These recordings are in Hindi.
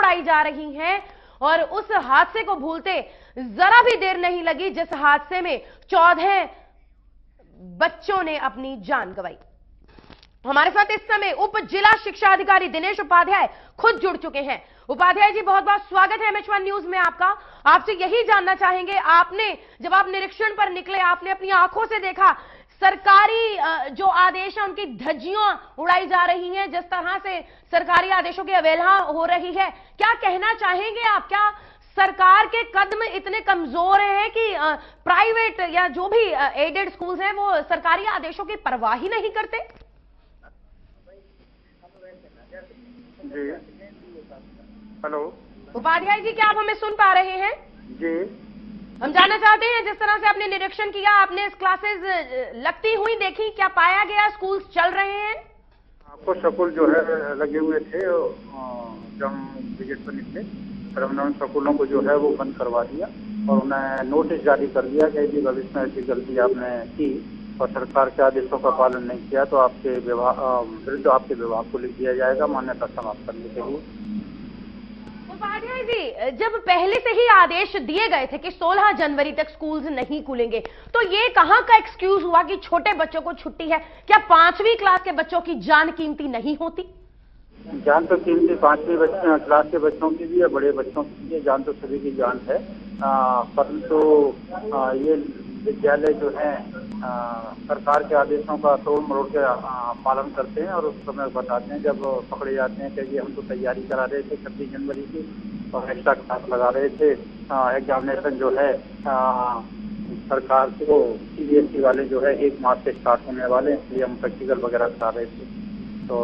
उड़ाई जा रही हैं और उस हादसे को भूलते जरा भी देर नहीं लगी जिस हादसे में 14 बच्चों ने अपनी जान गंवाई। हमारे साथ इस समय उप जिला शिक्षा अधिकारी दिनेश उपाध्याय खुद जुड़ चुके हैं। उपाध्याय जी, बहुत बहुत स्वागत है MH1 न्यूज में आपका। आपसे यही जानना चाहेंगे, आपने जब आप निरीक्षण पर निकले, आपने अपनी आंखों से देखा सरकारी जो आदेश है उनकी धज्जियां उड़ाई जा रही हैं, जिस तरह से सरकारी आदेशों की अवहेलना हो रही है, क्या कहना चाहेंगे आप? क्या सरकार के कदम इतने कमजोर हैं कि प्राइवेट या जो भी एडेड स्कूल्स हैं वो सरकारी आदेशों की परवाह ही नहीं करते? जी, हेलो उपाध्याय जी, क्या आप हमें सुन पा रहे हैं? जी, हम जानना चाहते हैं, जिस तरह से आपने निरीक्षण किया, आपने क्लासेस लगती हुई देखी, क्या पाया गया स्कूल चल रहे हैं? आपको स्कूल जो है लगे हुए थे, जब हम विजिट पर निकले फिर हमने उन स्कूलों को जो है वो बंद करवा दिया और उन्हें नोटिस जारी कर दिया कि यदि भविष्य में ऐसी गलती आपने की और सरकार के आदेशों का पालन नहीं किया तो आपके विरुद्ध आपके विभाग को लिख दिया जाएगा मान्यता समाप्त करने के लिए। उपाध्याय जी, जब पहले से ही आदेश दिए गए थे कि 16 जनवरी तक स्कूल्स नहीं खुलेंगे, तो ये कहां का एक्सक्यूज हुआ कि छोटे बच्चों को छुट्टी है? क्या 5वीं क्लास के बच्चों की जान कीमती नहीं होती? जान तो कीमती 5वीं क्लास के बच्चों की भी है, बड़े बच्चों की भी है, जान तो सभी की जान है। परंतु ये विद्यालय जो है सरकार के आदेशों का तोड़ मरोड़ के पालन करते हैं और उस समय बताते हैं जब पकड़े जाते हैं कि हम तो तैयारी करा रहे थे 26 जनवरी की और एक्स्ट्रा क्लास लगा रहे थे, एग्जामिनेशन जो है सरकार को CBSE वाले जो है 1 मार्च से स्टार्ट होने वाले, इसलिए हम प्रैक्टिकल वगैरह करा रहे थे। तो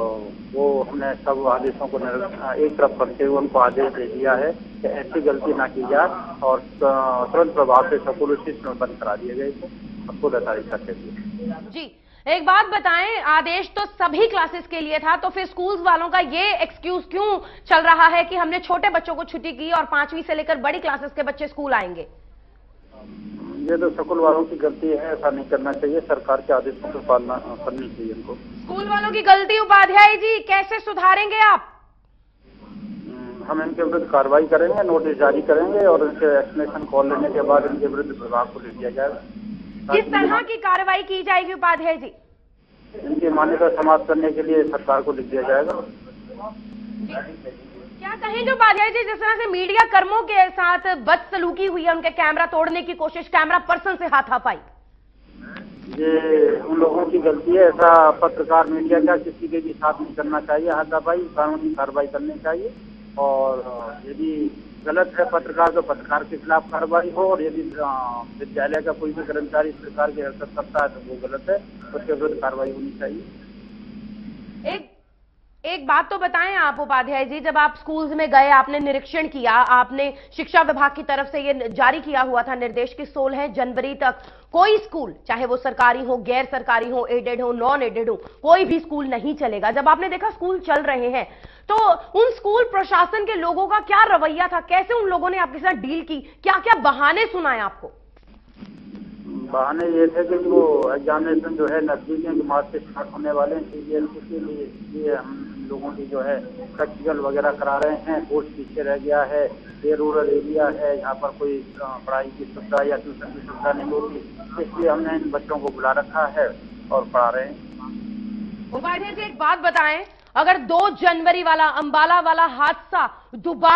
वो हमने सब आदेशों को एक तरफ करते हुए उनको आदेश दे दिया है कि ऐसी गलती ना की जाए और तुरंत प्रभाव से स्कूल उसी में बंद करा दिए गए थे, स्कूल अथॉरिटी करते हुए। जी, एक बात बताएं, आदेश तो सभी क्लासेस के लिए था, तो फिर स्कूल्स वालों का ये एक्सक्यूज क्यों चल रहा है कि हमने छोटे बच्चों को छुट्टी की और 5वीं से लेकर बड़ी क्लासेस के बच्चे स्कूल आएंगे? ये तो स्कूल वालों की गलती है, ऐसा नहीं करना चाहिए, सरकार के आदेशों की पालना करनी चाहिए इनको। स्कूल वालों की गलती उपाध्याय जी कैसे सुधारेंगे आप? हम इनके विरुद्ध कार्रवाई करेंगे, नोटिस जारी करेंगे और इनसे एक्सप्लेनेशन कॉल लेने के बाद इनके विरुद्ध विभाग को लिख दिया जाएगा। किस तरह की कार्रवाई की जाएगी उपाध्याय जी? इनकी मान्यता समाप्त करने के लिए सरकार को लिख दिया जाएगा। क्या कहेंगे उपाध्याय जी, जिस तरह से मीडिया कर्मों के साथ बदसलूकी हुई है, उनके कैमरा तोड़ने की कोशिश, कैमरा पर्सन से हाथापाई? ये उन लोगों की गलती है, ऐसा पत्रकार मीडिया का किसी के भी साथ नहीं करना चाहिए, हाथापाई कानूनी कार्रवाई करनी चाहिए और यदि गलत है पत्रकार तो पत्रकार के खिलाफ कार्रवाई हो और यदि विद्यालय का कोई भी कर्मचारी सरकार की हरकत करता है तो वो गलत है, उसके विरुद्ध कार्रवाई होनी चाहिए। एक बात तो बताएं आप उपाध्याय जी, जब आप स्कूल्स में गए, आपने निरीक्षण किया, आपने शिक्षा विभाग की तरफ से ये जारी किया हुआ था निर्देश कि 16 जनवरी तक कोई स्कूल, चाहे वो सरकारी हो, गैर सरकारी हो, एडेड हो, नॉन एडेड हो, कोई भी स्कूल नहीं चलेगा। जब आपने देखा स्कूल चल रहे हैं तो उन स्कूल प्रशासन के लोगों का क्या रवैया था? कैसे उन लोगों ने आपके साथ डील की? क्या क्या बहाने सुनाए आपको? बहाने ये थे कि वो एग्जामिनेशन जो है नजदीक के मार्च से स्टार्ट होने वाले हैं, CBSE के लिए हम लोगों की जो है प्रैक्टिकल वगैरह करा रहे हैं, कोर्स पीछे रह गया है, ये रूरल एरिया है, यहाँ पर कोई पढ़ाई की सुविधा या ट्यूशन की सुविधा नहीं होती, इसलिए हमने इन बच्चों को बुला रखा है और पढ़ा रहे हैं। उपाध्याय जी, एक बात बताएं, अगर 2 जनवरी वाला अंबाला वाला हादसा दोबारा